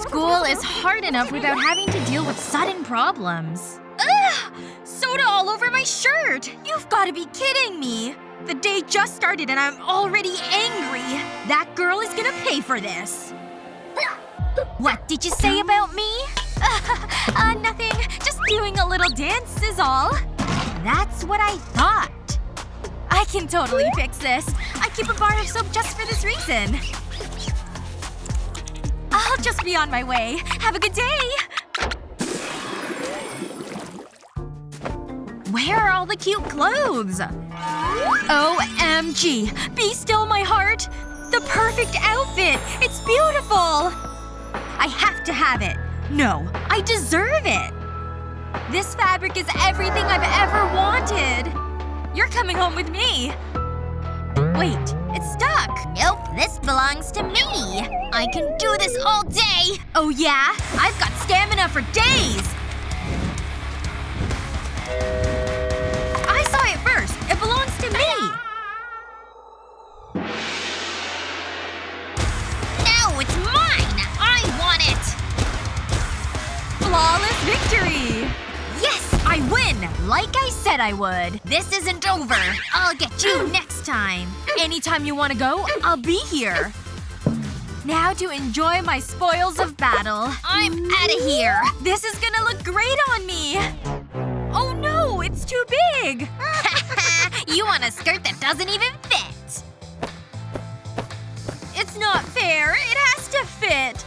School is hard enough without having to deal with sudden problems. Ugh! Soda all over my shirt! You've gotta be kidding me! The day just started and I'm already angry. That girl is gonna pay for this. What did you say about me? Nothing. Just doing a little dance is all. That's what I thought. I can totally fix this. I keep a bar of soap just for this reason. I'll just be on my way. Have a good day! Where are all the cute clothes? OMG! Be still, my heart! The perfect outfit! It's beautiful! I have to have it. No. I deserve it! This fabric is everything I've ever wanted! You're coming home with me! Wait. It's stuck! Nope, this belongs to me! I can do this all day! Oh yeah? I've got stamina for days! I saw it first! It belongs to me! No, it's mine! I want it! Flawless victory! Yes! I win! Like I said I would. This isn't over. I'll get you next time. Anytime you want to go, I'll be here. Now to enjoy my spoils of battle. I'm outta here. This is gonna look great on me! Oh no! It's too big! You want a skirt that doesn't even fit. It's not fair. It has to fit.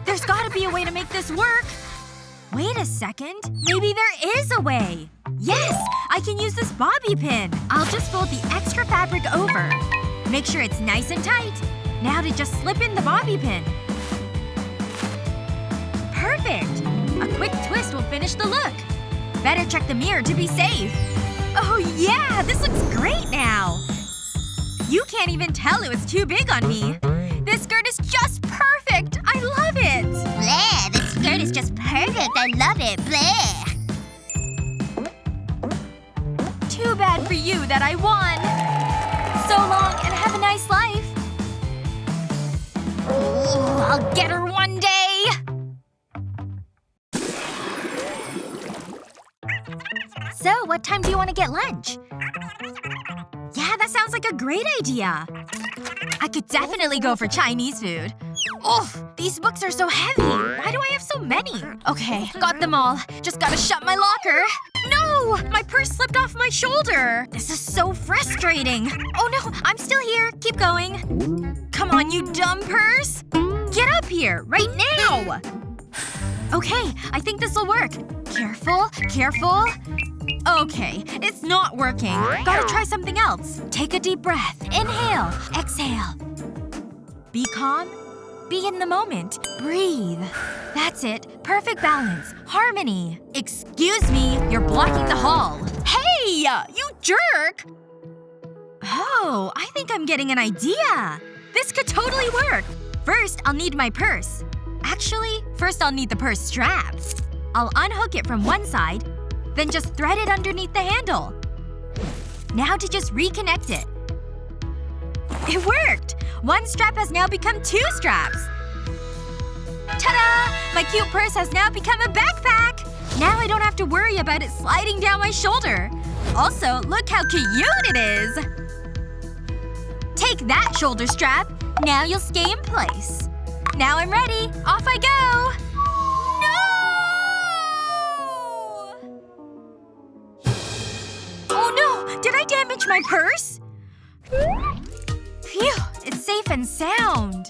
There's gotta be a way to make this work. Wait a second. Maybe there is a way. Yes! I can use this bobby pin. I'll just fold the extra fabric over. Make sure it's nice and tight. Now to just slip in the bobby pin. Perfect! A quick twist will finish the look. Better check the mirror to be safe. Oh yeah! This looks great now! You can't even tell it was too big on me. This skirt is just perfect! I love it! Bleh, this skirt is just perfect. I love it. Bleh. Too bad for you that I won. So long and have a nice life. Ooh, I'll get her one day! So, what time do you want to get lunch? Yeah, that sounds like a great idea. I could definitely go for Chinese food. Oof! These books are so heavy. Why do I have so many? Okay, got them all. Just gotta shut my locker. No! My purse slipped off my shoulder. This is so frustrating. Oh no, I'm still here. Keep going. Come on, you dumb purse! Get up here! Right now! Okay, I think this'll work. Careful. Careful. Okay, it's not working. Gotta try something else. Take a deep breath. Inhale. Exhale. Be calm. Be in the moment. Breathe. That's it. Perfect balance. Harmony. Excuse me. You're blocking the hall. Hey! You jerk! Oh, I think I'm getting an idea. This could totally work. First, I'll need my purse. Actually, first I'll need the purse strap. I'll unhook it from one side, then just thread it underneath the handle. Now to just reconnect it. It worked! One strap has now become 2 straps. Ta-da! My cute purse has now become a backpack! Now I don't have to worry about it sliding down my shoulder. Also, look how cute it is! Take that, shoulder strap. Now you'll stay in place. Now I'm ready. Off I go! No! Oh no! Did I damage my purse? Phew. It's safe and sound.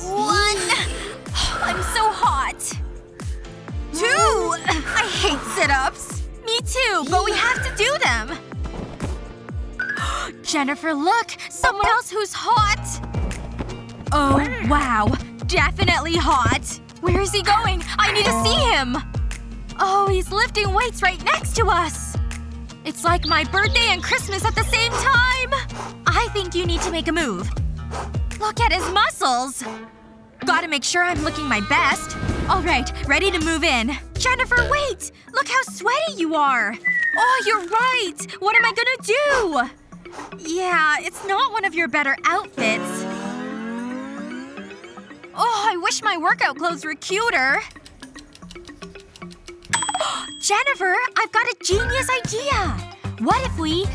1. I'm so hot. 2. I hate sit-ups. Me too, but we have to do them. Jennifer, look! Someone else who's hot! Oh, wow. Definitely hot. Where is he going? I need to see him! Oh, he's lifting weights right next to us! It's like my birthday and Christmas at the same time! I think you need to make a move. Look at his muscles! Gotta make sure I'm looking my best. Alright, ready to move in. Jennifer, wait! Look how sweaty you are! Oh, you're right! What am I gonna do? Yeah, it's not one of your better outfits. Oh, I wish my workout clothes were cuter. Jennifer, I've got a genius idea! What if we…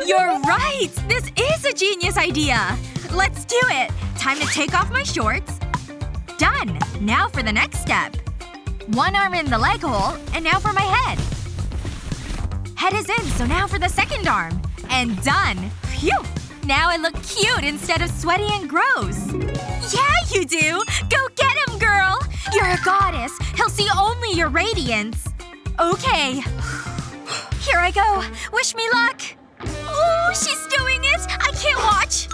You're right! This is a genius idea! Let's do it! Time to take off my shorts. Done! Now for the next step. One arm in the leg hole, and now for my head. Head is in, so now for the second arm. And done! Phew! Now I look cute instead of sweaty and gross. Yeah, you do! Go get him, girl! You're a goddess. He'll see only your radiance. Okay. Here I go. Wish me luck. Oh, she's doing it! I can't watch.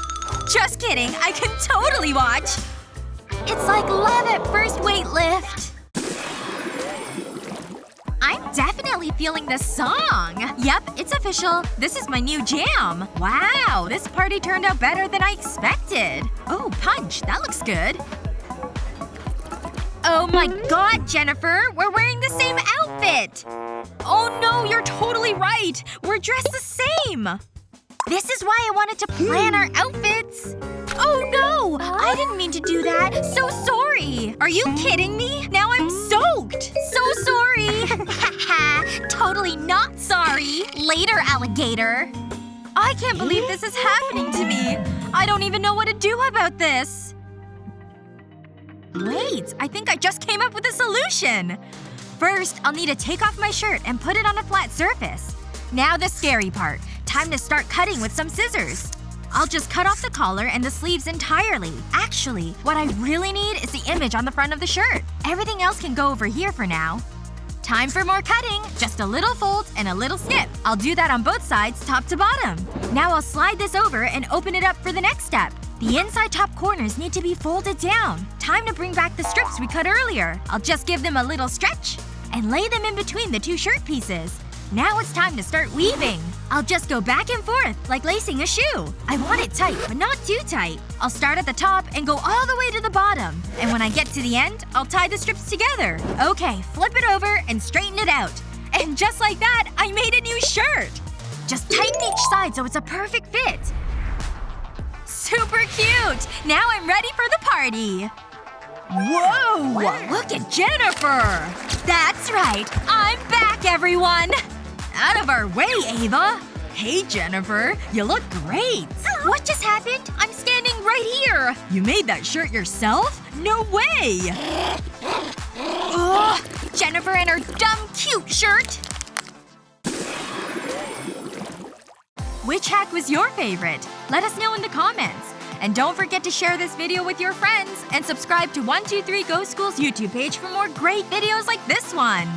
Just kidding. I can totally watch. It's like love at first weight lift. I'm definitely feeling this song. Yep, it's official. This is my new jam. Wow, this party turned out better than I expected. Oh, punch. That looks good. Oh my god, Jennifer! We're wearing the same outfit! Oh no, you're totally right! We're dressed the same! This is why I wanted to plan our outfits! Oh no! I didn't mean to do that! So sorry! Are you kidding me? Now I'm soaked! So sorry! Haha, totally not sorry! Later, alligator! I can't believe this is happening to me! I don't even know what to do about this! Wait, I think I just came up with a solution! First, I'll need to take off my shirt and put it on a flat surface. Now the scary part. Time to start cutting with some scissors. I'll just cut off the collar and the sleeves entirely. Actually, what I really need is the image on the front of the shirt. Everything else can go over here for now. Time for more cutting. Just a little fold and a little snip. I'll do that on both sides, top to bottom. Now I'll slide this over and open it up for the next step. The inside top corners need to be folded down. Time to bring back the strips we cut earlier. I'll just give them a little stretch and lay them in between the two shirt pieces. Now it's time to start weaving. I'll just go back and forth, like lacing a shoe. I want it tight, but not too tight. I'll start at the top and go all the way to the bottom. And when I get to the end, I'll tie the strips together. Okay, flip it over and straighten it out. And just like that, I made a new shirt! Just tighten each side so it's a perfect fit. Super cute! Now I'm ready for the party! Whoa! Look at Jennifer! That's right! I'm back, everyone! Out of our way, Ava! Hey, Jennifer. You look great! What just happened? I'm standing right here! You made that shirt yourself? No way! Ugh! Jennifer and her dumb cute shirt! Which hack was your favorite? Let us know in the comments. And don't forget to share this video with your friends and subscribe to 123 Go School's YouTube page for more great videos like this one!